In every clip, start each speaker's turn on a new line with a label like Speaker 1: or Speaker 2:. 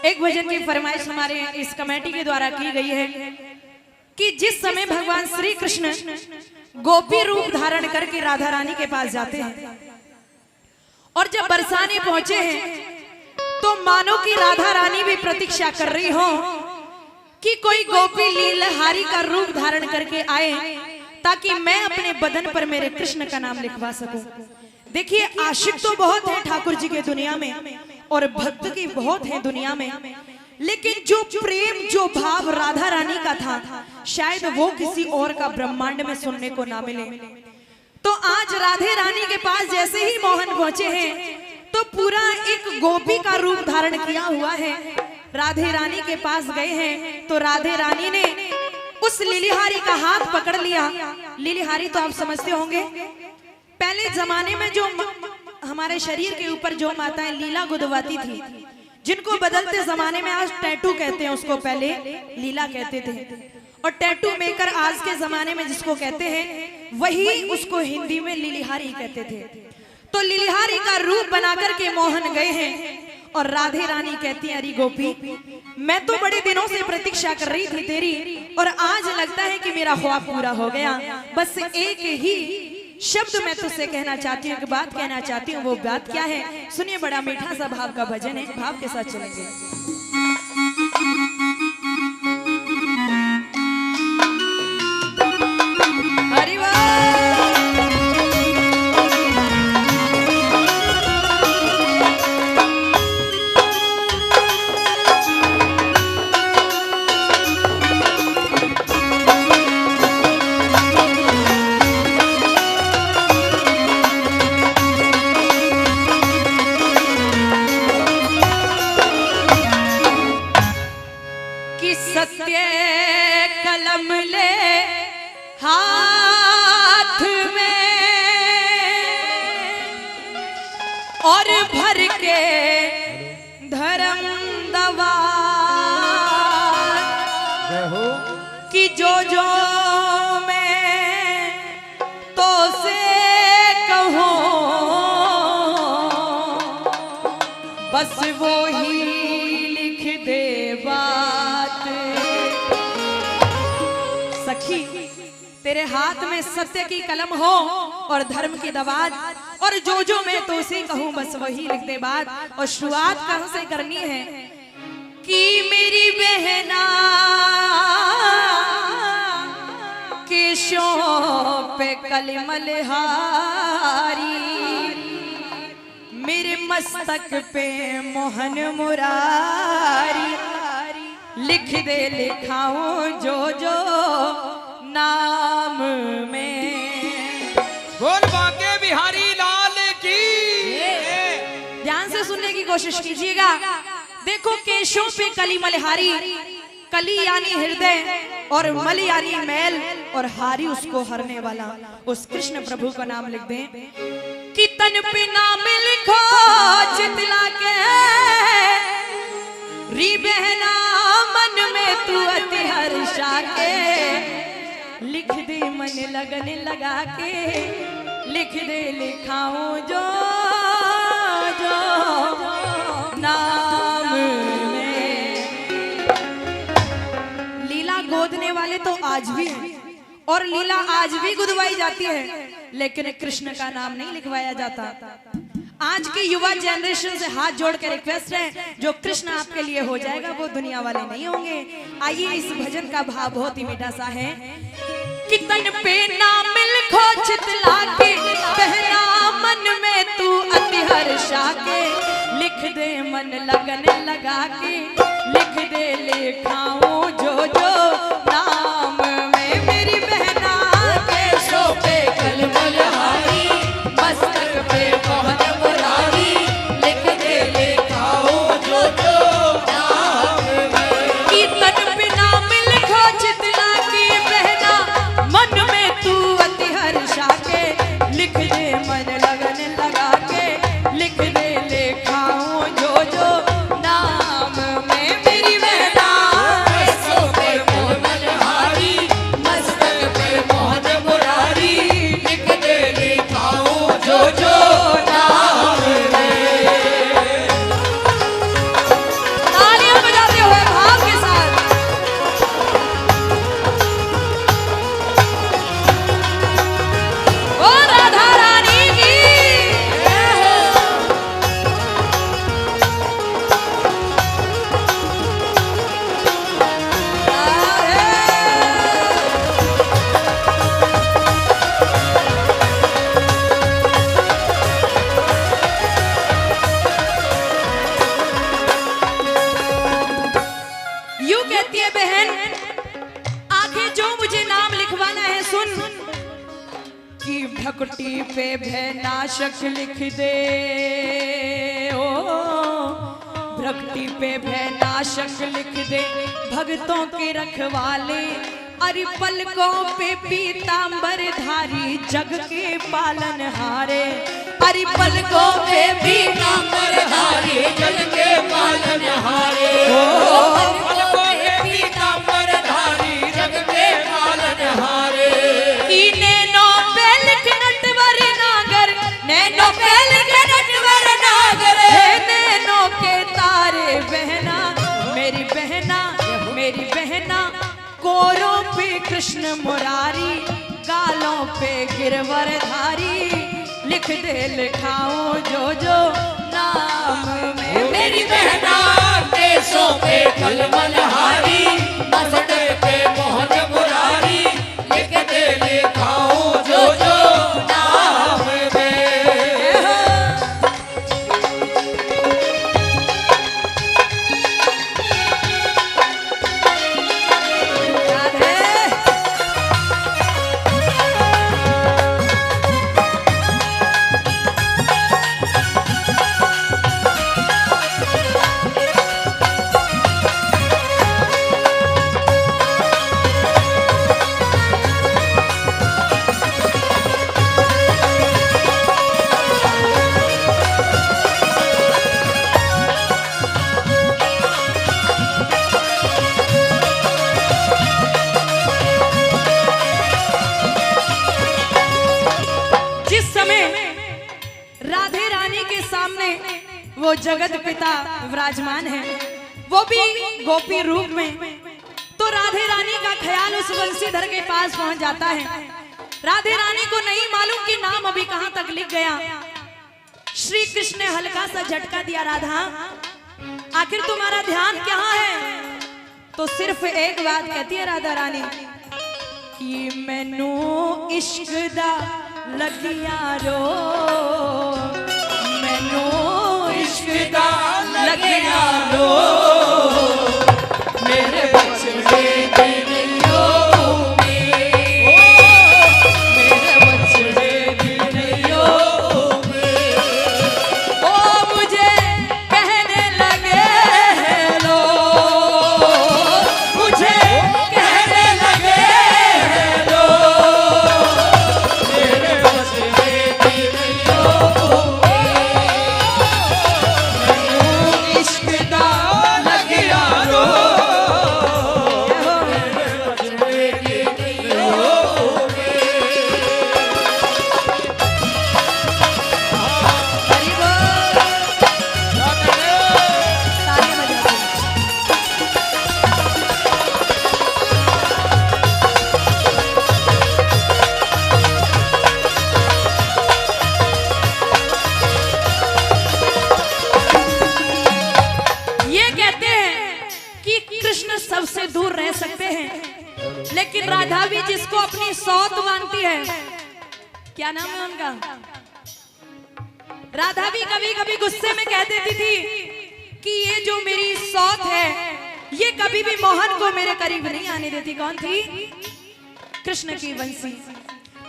Speaker 1: एक भजन की फरमाइश हमारे इस कमेटी के द्वारा की गई है कि जिस समय भगवान श्री कृष्ण गोपी रूप धारण करके राधा रानी के पास जाते हैं और जब बरसाने पहुंचे हैं तो मानो कि राधा रानी भी प्रतीक्षा कर रही हो कि कोई गोपी लीलहारी का रूप धारण करके आए ताकि मैं अपने बदन पर मेरे कृष्ण का नाम लिखवा सकूं। देखिए, आशिक तो बहुत है ठाकुर जी के दुनिया में और भक्त की बहुत है दुनिया में, लेकिन जो प्रेम जो भाव राधा रानी का था शायद वो किसी और का ब्रह्मांड में सुनने को ना मिले। तो आज राधे रानी के पास जैसे ही मोहन पहुंचे हैं तो पूरा एक गोपी का रूप धारण किया हुआ है। राधे रानी के पास गए हैं तो राधे रानी ने उस लीलिहारी का हाथ पकड़ लिया। लीलिहारी तो आप समझते होंगे, पहले जमाने में जो हमारे शरीर के ऊपर जो माताएं लीला गुदवाती थी, जिनको बदलते जमाने में आज टैटू कहते हैं, उसको पहले लीला कहते थे। और टैटू मेकर आज के जमाने में जिसको कहते हैं वही उसको हिंदी में लीलिहारी कहते थे। तो लीलिहारी का रूप बनाकर के मोहन गए हैं और राधे रानी कहती है, अरे गोपी, मैं तो बड़े दिनों से प्रतीक्षा कर रही थी तेरी और आज लगता है कि मेरा ख्वाब पूरा हो गया। बस एक ही शब्द मैं तुझसे कहना चाहती हूँ, एक बात कहना चाहती हूँ। वो बात क्या है? सुनिए, बड़ा मीठा सा भाव का भजन है, भाव के साथ चलेंगे। अरे वाह, सत्य कलम ले हाथ में और भर के धर्म दवा कि जो मैं तो से कहूं बस वो ही लिख दे सखी। तेरे हाथ में सत्य की कलम हो और धर्म की दवात, और जो मैं तो उसे कहूं बस वही लिख दे बात। और शुरुआत कहां से करनी है कि मेरी बहना केशों पे कलमल हारी, मेरे मस्तक पे मोहन मुरारी, लिख दे लिखाऊं जो नाम में।
Speaker 2: बोल बांके बिहारी लाल की।
Speaker 1: ध्यान से सुनने की कोशिश कीजिएगा। देखो, केशों पे कली मलहारी, कली यानी हृदय और मल यानी मैल और हारी उसको हरने वाला, उस कृष्ण प्रभु का नाम लिख दें कि तन पे नाम लिखो चितला के री बहना मन में तू अति हर्षा के, लिख दे मन लगन लगा के, लिख दे लिखाऊं जो नाम में। लीला गोदने वाले तो आज भी हैं और लीला आज भी गुदवाई जाती है, लेकिन कृष्ण का नाम नहीं लिखवाया जाता। आज के युवा जनरेशन से हाथ जोड़ के रिक्वेस्ट है, जो कृष्ण आपके लिए हो जाएगा वो दुनिया वाले नहीं होंगे। आइए, इस भजन का भाव बहुत ही मीठा सा है कि तन पे नाम लिखो चितला के, बहना मन में तू अति हर्षा के, लिख दे मन लगन लगा के, लिख दे लिखाऊं जो नाम में। मेरी बहना केशों पे कलमल हारी, मस्तक पे मोहन मुरारी, लिख दे लिखाऊं जो नाम में। कि तन पे नाम लिखो चितला की, बहना मन में तू अति हर्षा के, लिख दे मन लगन लगा के, लिख दे लिखाऊं जो नाम में। मेरी बहना केशों पे मोहन कहती है बहन आगे जो मुझे नाम लिखवाना है सुन, कि भक्ति पे भयनाशक लिख दे, ओ भक्ति पे भयनाशक लिख दे, भक्तों के रखवाले, अरे पलकों पे पीतांबर धारी, जग के पालनहारे, अरे पलकों पे पीतांबर धारी,
Speaker 2: जग के पालनहारे, पलकों पे पीतांबर धारी, जग के पालनहारे।
Speaker 1: की नैनो पे लिख नटवर नागर, नैनो पे लिख नटवर नागर, नैनो के तारे बहना, मेरी बहना, मेरी बहना, कोरों पे कृष्ण मुरारी, गालों पे गिरवर धारी, लिख दे लिखाऊं जो जो नाम में,
Speaker 2: मेरी बहना देशों पे कलमलहारी, मसटे पे मोहन मुरारी, लिख दे लिखाऊं जो जो नाम में।
Speaker 1: वो जगत पिता विराजमान है, वो भी गोपी रूप में, तो राधे रानी का ख्याल उस वंशीधर के पास पहुंच जाता है। राधे रानी को नहीं मालूम कि नाम अभी कहां तक लिख गया। श्री कृष्ण ने हल्का सा झटका दिया, राधा आखिर तुम्हारा ध्यान कहां है? तो सिर्फ एक बात कहती है राधा रानी कि मैनू इश्क दा लगिया रो, मैनू इश्क दा लगिया रो, मेरे बचड़े दिल यो में, मेरे बचड़े दिल यो में, ओ मुझे कहने लगे हैं लोग, मुझे कहने लगे हैं लोग, मेरे बचड़े दिल यो में, मैनू इश्क दा लगिया रो, मेरे बचड़े दिल यो में। हरि बोल, तालियां बजाते हैं। ये कहते हैं कि कृष्ण सबसे दूर रह सकते हैं, लेकिन राधा भी जिसको अपनी सौत मानती है, क्या नाम है उनका, राधा भी कभी कभी गुस्से में कह देती थी कि ये जो मेरी सौत है ये कभी भी मोहन को मेरे करीब नहीं आने देती। कौन थी? कृष्ण की बंसी।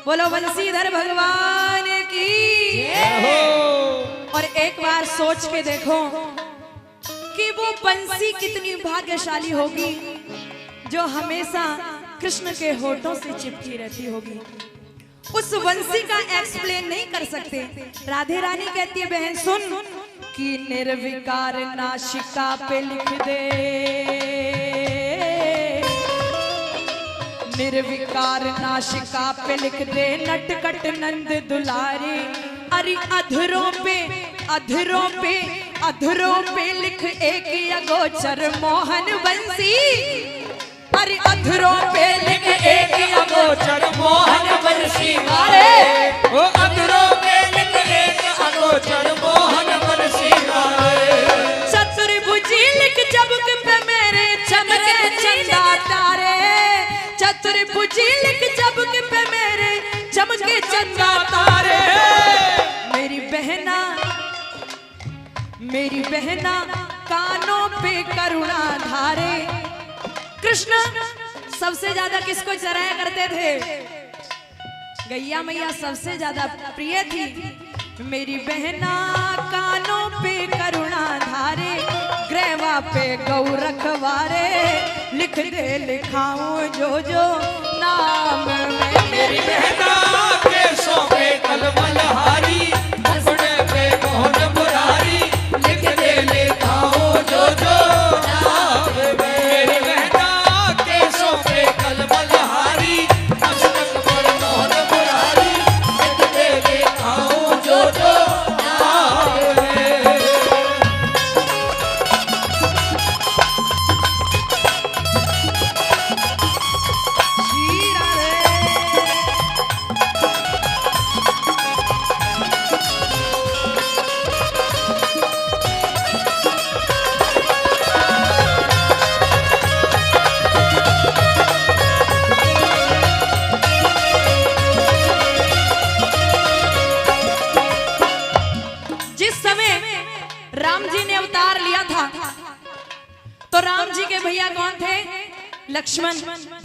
Speaker 1: बोलो बंसीधर भगवान की। और एक बार सोच के देखो कि वो बंसी कितनी भाग्यशाली होगी जो हमेशा कृष्ण के होठों से चिपकी रहती होगी। उस बंसी का एक्सप्लेन नहीं कर सकते। राधे रानी कहती है बहन सुन कि निर्विकार नाशिका पे लिख दे, निर्विकार नाशिका पे लिख दे, नटकट नंद दुलारे, अरे अधरों पे अधरों पे अधरों पे लिख एक अगोचर मोहन बंसी, अरे अधरों पे लिख एक
Speaker 2: अगोचर मोहन बंसी
Speaker 1: अरे
Speaker 2: ओ अधरों पे लिख एक अगोचर मोहन बंसी गाए।
Speaker 1: चतुर्भुजी लिख जबक पे मेरे चमके चंदा तारे, चतुर्भुजी लिख जबक पे मेरे चमके चंदा तारे। मेरी बहना मेरी बहना कानों पे करुणा धारे, कृष्ण सबसे ज्यादा किसको चराया करते थे? गैया मैया सबसे ज्यादा प्रिय थी। मेरी बहना कानों पे करुणा धारे, ग्रेवा पे गौ रखवारे, लिख दे लिखाऊं जो जो नाम में।
Speaker 2: मेरी बहना केसों पे कलमलहारी, मुखड़े पे मोहन मुरारी, लिख दे लिखाओ जो जो नाम में। मेरी बहना केसों पे कलमलहारी, मस्तक पर मोहन मुरारी, लिख दे लिखाओ जो जो नाम में।
Speaker 1: जी राधे। जिस समय राम जी ने अवतार लिया था तो राम जी के भैया कौन थे? लक्ष्मण,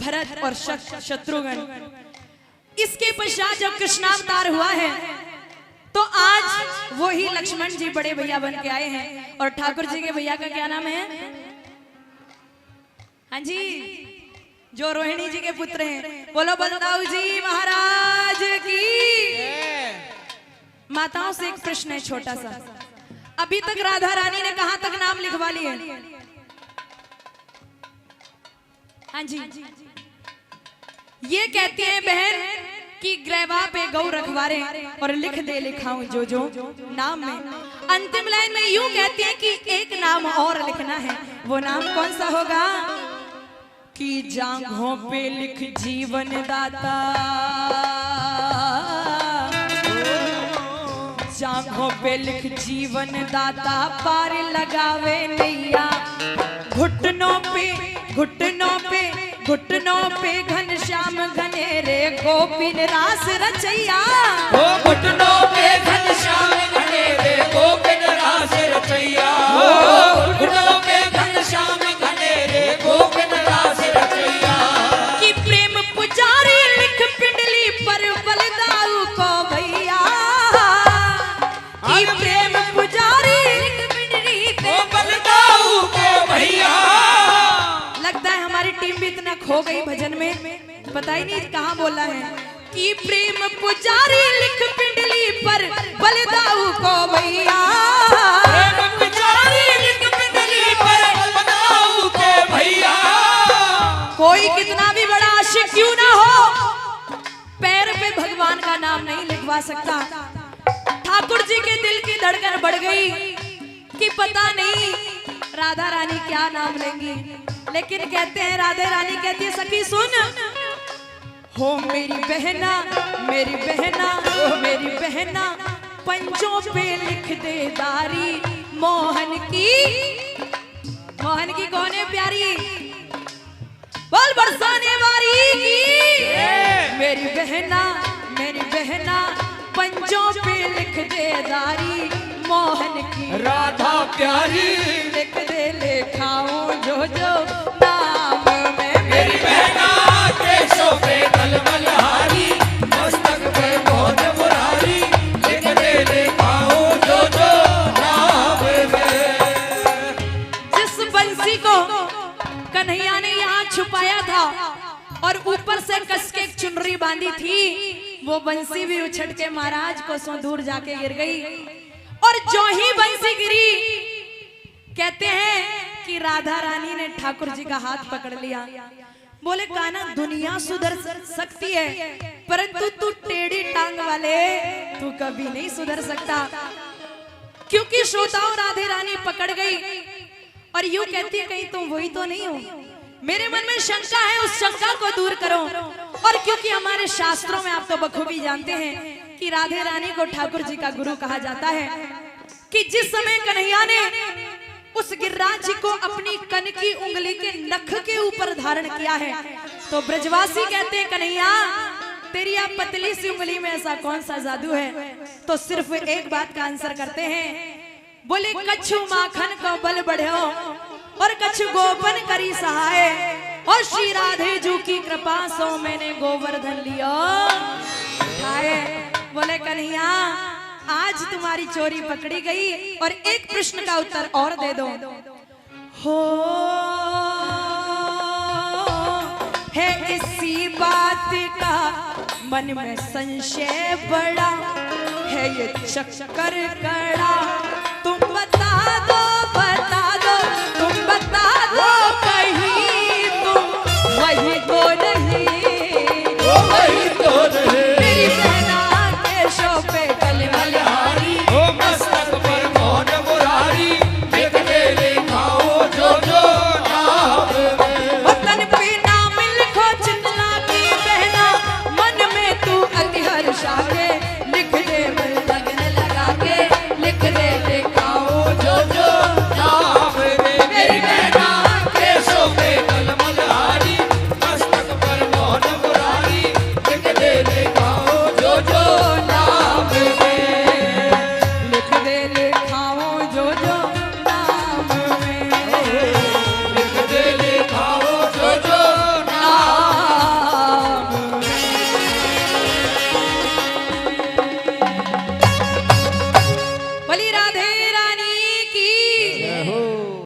Speaker 1: भरत और शत्रुघ्न। इसके पश्चात जब कृष्णावतार हुआ है तो आज वही लक्ष्मण जी बड़े भैया बन के आए हैं। और ठाकुर जी के भैया का क्या नाम है? हाँ जी, जो रोहिणी जी के पुत्र हैं। बोलो बलदाऊ जी महाराज की। माताओं से एक प्रश्न है छोटा सा, अभी तक राधा रानी ने कहां तक नाम लिखवा लिए? हाँ जी, ये कहती है बहन कि ग्रेवा पे गौ रखवारे और लिख दे लिखाऊं जो जो नाम में। अंतिम लाइन में यूं कहती है कि एक नाम और लिखना है। वो नाम कौन सा होगा? कि जांघों पे लिख जीवन दाता, जांघों पे लिख जीवन दाता, पार लगावे नैया। घुटनों पे घुटनों पे घुटनों पे घनश्याम घनेरे, गोपिन रास रचैया।
Speaker 2: ओ घुटनों पे घनश्याम घनेरे, गोपिन रास रचैया। ओ घुटनों पे घनश्याम घनेरे, गोपिन रास रचैया।
Speaker 1: कि प्रेम पुजारी लिख पिंडली पर बलदाऊ को भैया। कि प्रेम पुजारी लिख पिंडली
Speaker 2: ओ बलदाऊ को भैया।
Speaker 1: लगता है हमारी टीम भी इतना खो गई भजन में, पता ही नहीं कहाँ बोला है। कि प्रेम पुजारी लिख पिंडली पर बलदाऊ को भैया।
Speaker 2: प्रेम पुजारी लिख पिंडली पर बलदाऊ को भैया।
Speaker 1: कोई कितना भी बड़ा आशिक क्यों ना हो, पैर पे भगवान का नाम नहीं लिखवा सकता। ठाकुर जी के दिल की धड़कन बढ़ गई कि पता नहीं राधा रानी क्या नाम लेंगी। लेकिन कहते हैं, राधे रानी कहती है, सखी सुन हो मेरी बहना, मेरी बहना, मेरी बहना, पंचों पे लिख दे दारी। मोहन की, मोहन की कौन है प्यारी? बोल बरसाने वाली की। मेरी बहना, मेरी बहना, पंचों पे लिख दे दारी। मोहन की
Speaker 2: राधा प्यारी,
Speaker 1: लिख दे लिखाऊं जो जो नाम में।
Speaker 2: मेरी बहना केसों पे कलमलहारी, मस्तक पे मोहन मुरारी, लिख दे लिखाओ जो जो नाम में।
Speaker 1: जिस बंसी को कन्हैया ने यहाँ छुपाया था और ऊपर से कस के एक चुनरी बांधी थी, वो बंसी भी उछट के महाराज को सो दूर जाके गिर गई। और जो ही बंसी गिरी, कहते हैं कि राधा रानी ने ठाकुर जी का हाथ पकड़ लिया। बोले कान्हा, दुनिया सुधर सकती है परंतु तू टेढ़ी टांग वाले तू कभी नहीं सुधर सकता। क्योंकि श्रोताओं राधे रानी पकड़ गई और यूं कहती है, कहीं तुम वही तो नहीं हो? मेरे मन में शंका है, उस शंका को दूर करो। और क्योंकि हमारे शास्त्रों में आप तो बखूबी जानते हैं कि राधे रानी को ठाकुर जी का गुरु कहा जाता है, कि जिस समय कन्हैया ने उस गिरिराज जी को अपनी कन की उंगली के नख के ऊपर धारण किया है, तो ब्रजवासी कहते हैं, कन्हैया तेरी आप पतली सी उंगली में ऐसा कौन सा जादू है? तो सिर्फ एक बात का आंसर करते हैं, बोले कछु माखन को बल बढ़ो और कछु गोपन करी सहाय। और श्री राधे जू की कृपा सो मैंने गोवर्धन लिया उठाए। बोले कन्हैया आज तुम्हारी चोरी पकड़ी गई और एक प्रश्न का उत्तर और दे दो। हो है इसी बात का मन में संशय बड़ा है, ये चक्कर कड़ा तुम बता दो